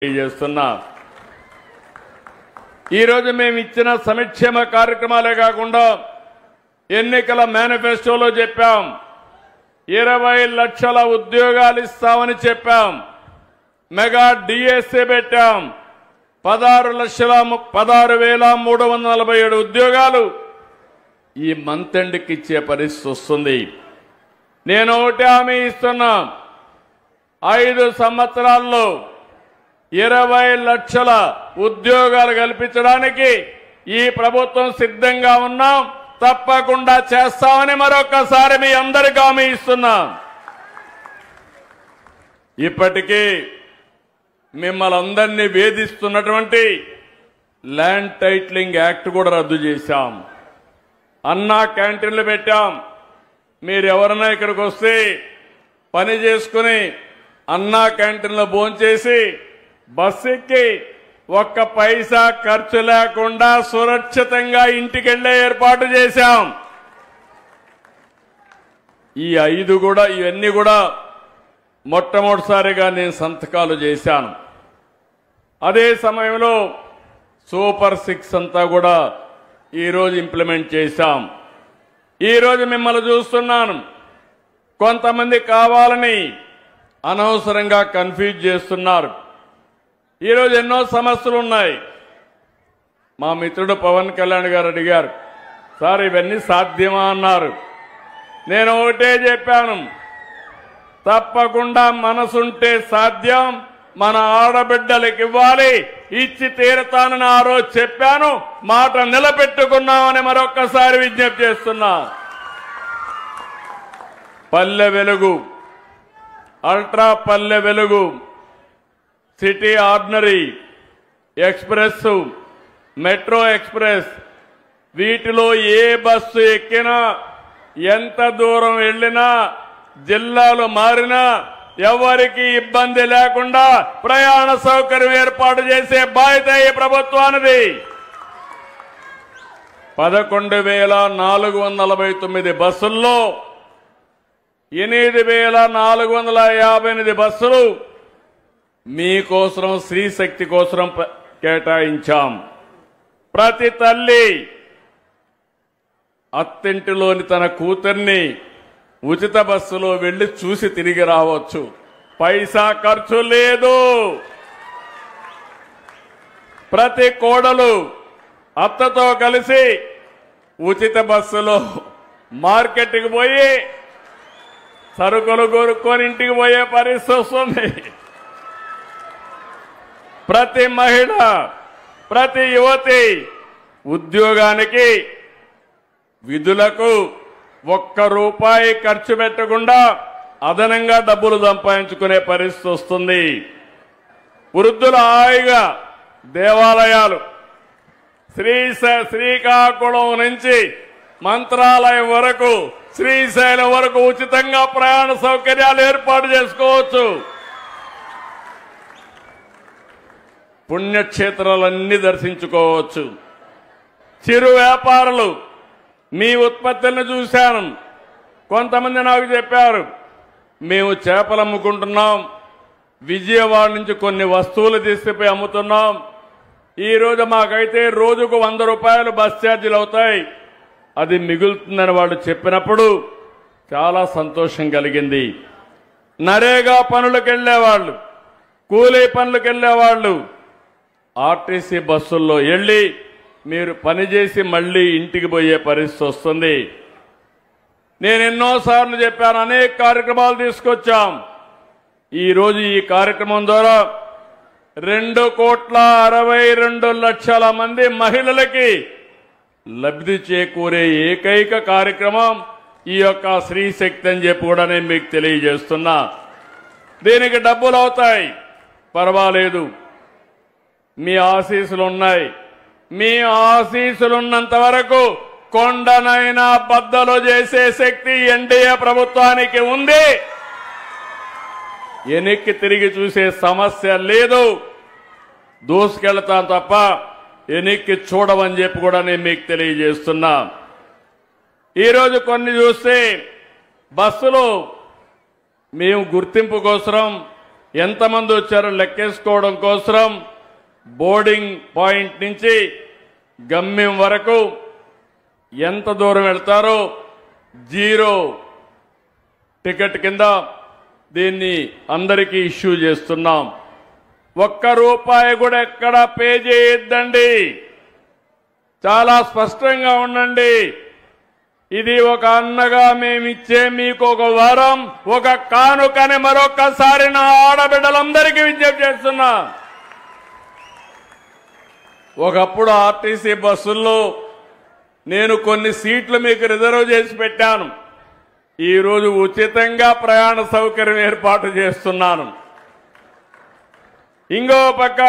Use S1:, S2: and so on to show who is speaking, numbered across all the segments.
S1: చేస్తున్నా ఈ రోజు మేము ఇచ్చిన సంక్షేమ కార్యక్రమాలే కాకుండా ఎన్నికల మేనిఫెస్టోలో చెప్పాం 20 లక్షల ఉద్యోగాలు ఇస్తామని చెప్పాం మెగా డిఎస్సి పెట్టాం 16,347 ఉద్యోగాలు ఈ మంత్ ఎండ్కి ఇచ్చే పరిస్థితి వస్తుంది నేను ఒకటి హామీ ఇస్తున్నా 5 సంవత్సరాల్లో 20 లక్షల ఉద్యోగాలు కల్పించడానికి ఈ ప్రభుత్వం సిద్ధంగా ఉన్నాం తప్పకుండా చేస్తామని మరొకసారి మీ అందరికీ హామీ ఇస్తున్నా ఇప్పటికీ మిమ్మల్ని అందరినీ వేధిస్తున్నటువంటి ల్యాండ్ టైటిలింగ్ యాక్ట్ కూడా రద్దు చేశాం అన్నా క్యాంటీన్లు పెట్టాం మీరు ఎవరైనా ఇక్కడికి వస్తే పని చేసుకుని అన్నా క్యాంటీన్లో భోంచేసి బస్ ఎక్కి ఒక్క పైసా ఖర్చు లేకుండా సురక్షితంగా ఇంటికెళ్లే ఏర్పాటు చేశాం ఇవన్నీ కూడా మొట్టమొదటిసారిగా నేను సంతకాలు చేశాను అదే సమయంలో సూపర్ 6 అంతా కూడా ఈరోజు ఇంప్లిమెంట్ చేశాం ఈరోజు మిమ్మల్ని చూస్తున్నాను కొంతమంది కావాలని అనవసరంగా కన్ఫ్యూజ్ చేస్తున్నారు ఈరోజు ఎన్నో సమస్యలు ఉన్నాయి మా మిత్రుడు పవన్ కళ్యాణ్ గారు అడిగారు సార్ ఇవన్నీ సాధ్యమా అన్నారు నేను ఒకటే చెప్పాను తప్పకుండా మనసుంటే సాధ్యం మన ఆడబిడ్డలకు ఇవ్వాలి ఇచ్చి తీరతానని ఆ రోజు చెప్పాను మాట నిలబెట్టుకున్నామని మరొక్కసారి విజ్ఞప్తి చేస్తున్నా Palle Velugu ultra Palle Velugu city ordinary express metro express వీటిలో ఏ బస్సు ఎక్కినా ఎంత దూరం వెళ్ళినా జిల్లాలు మారినా ఎవరికి ఇబ్బంది లేకుండా ప్రయాణ సౌకర్యం ఏర్పాటు చేసే బాధ్యత ఈ ప్రభుత్వానిది 11,449 బస్సుల్లో 8,458 బస్సులు మీకోసం శ్రీశక్తి కోసం కేటాయించాం ప్రతి తల్లి అత్తింటిలోని తన కూతుర్ని ఉచిత బస్సులో వెళ్లి చూసి తిరిగి రావచ్చు పైసా ఖర్చు లేదు ప్రతి కోడలు అత్తతో కలిసి ఉచిత బస్సులో మార్కెట్కి పోయి సరుకులు కొనుక్కొని ఇంటికి పోయే పరిస్థితి వస్తుంది ప్రతి మహిళ ప్రతి యువతి ఉద్యోగానికి విధులకు ₹1 ఖర్చు పెట్టకుండా అదనంగా డబ్బులు సంపాదించుకునే పరిస్థితి వస్తుంది వృద్ధుల హాయిగా దేవాలయాలు శ్రీకాకుళం నుంచి మంత్రాలయం వరకు శ్రీశైలం వరకు ఉచితంగా ప్రయాణ సౌకర్యాలు ఏర్పాటు చేసుకోవచ్చు పుణ్యక్షేత్రాలన్నీ దర్శించుకోవచ్చు చిరు వ్యాపారులు మీ ఉత్పత్తులను చూశాను కొంతమంది నాకు చెప్పారు మేము చేపలు అమ్ముకుంటున్నాం విజయవాడ నుంచి కొన్ని వస్తువులు తీసుకుపోయి అమ్ముతున్నాం ఈరోజు మాకైతే రోజుకు ₹100 బస్ ఛార్జీలు అవుతాయి అది మిగులుతుందని వాళ్ళు చెప్పినప్పుడు చాలా సంతోషం కలిగింది నరేగా పనులకు వెళ్లేవాళ్ళు కూలీ పనులకు వెళ్లేవాళ్ళు ఆర్టీసీ బస్సుల్లో వెళ్లి మీరు పనిచేసి మళ్లీ ఇంటికి పోయే పరిస్థితి వస్తుంది నేను ఎన్నోసార్లు చెప్పాను అనేక కార్యక్రమాలు తీసుకొచ్చాం ఈరోజు ఈ కార్యక్రమం ద్వారా 2,62,00,000 మంది మహిళలకి లబ్ధి చేకూరే ఏకైక కార్యక్రమం ఈ యొక్క శ్రీశక్తి అని చెప్పి కూడా నేను మీకు తెలియజేస్తున్నా దీనికి డబ్బులు అవుతాయి పర్వాలేదు మీ ఆశీస్సులు ఉన్నాయి మీ ఆశీస్సులున్నంత వరకు కొండనైనా బద్దలు చేసే శక్తి ఎన్డీఏ ప్రభుత్వానికి ఉంది వెనక్కి తిరిగి చూసే సమస్య లేదు దూసుకెళ్తాం తప్ప వెనక్కి చూడమని చెప్పి కూడా నేను మీకు తెలియజేస్తున్నా ఈరోజు కొన్ని చూస్తే బస్సులు మేము గుర్తింపు కోసం ఎంతమంది వచ్చారో లెక్కేసుకోవడం కోసం బోర్డింగ్ పాయింట్ నుంచి గమ్యం వరకు ఎంత దూరం వెళ్తారో జీరో టికెట్ కింద దీన్ని అందరికీ ఇష్యూ చేస్తున్నాం. ఒక్క రూపాయి కూడా ఎక్కడ పే చేయొద్దండి. చాలా స్పష్టంగా ఉండండి. ఇది ఒక అన్నగా మేమిచ్చే మీకు ఒక వరం, ఒక కానుకని మరొక్కసారి నా ఆడబిడ్డలందరికీ విజ్ఞప్తి చేస్తున్నా. ఒకప్పుడు ఆర్టీసీ బస్సుల్లో నేను కొన్ని సీట్లు మీకు రిజర్వ్ చేసి పెట్టాను. ఈరోజు ఉచితంగా ప్రయాణ సౌకర్యం ఏర్పాటు చేస్తున్నాను. ఇంకో పక్క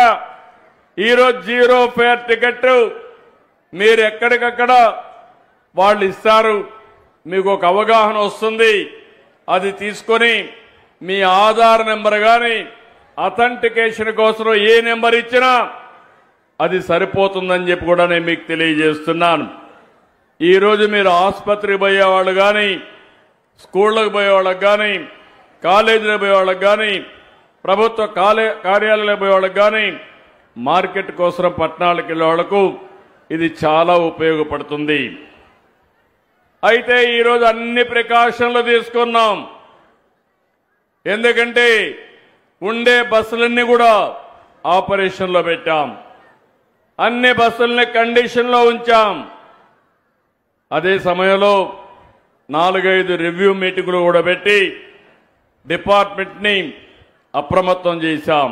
S1: ఈరోజు జీరో ఫేర్ టికెట్ మీరు ఎక్కడికక్కడ వాళ్ళు ఇస్తారు. మీకు ఒక అవగాహన వస్తుంది. అది తీసుకొని మీ ఆధార్ నెంబర్ కానీ అథెంటికేషన్ కోసం ఏ నెంబర్ ఇచ్చినా అది సరిపోతుందని చెప్పి కూడా నేను మీకు తెలియజేస్తున్నాను. ఈరోజు మీరు ఆసుపత్రికి పోయేవాళ్ళు కానీ, స్కూళ్ళకు పోయేవాళ్ళకి కానీ, కాలేజీలకు పోయేవాళ్ళకి కానీ, ప్రభుత్వ కార్యాలయాలకు పోయేవాళ్ళకి కానీ, మార్కెట్ కోసం పట్టణాలకు వెళ్ళే వాళ్లకు ఇది చాలా ఉపయోగపడుతుంది. అయితే ఈరోజు అన్ని ప్రికాషన్లు తీసుకున్నాం. ఎందుకంటే ఉండే బస్సులన్నీ కూడా ఆపరేషన్లో పెట్టాం. అన్ని బస్సుల్ని కండిషన్లో ఉంచాం. అదే సమయంలో 4-5 రివ్యూ మీటింగులు కూడా పెట్టి డిపార్ట్మెంట్ని అప్రమత్తం చేశాం.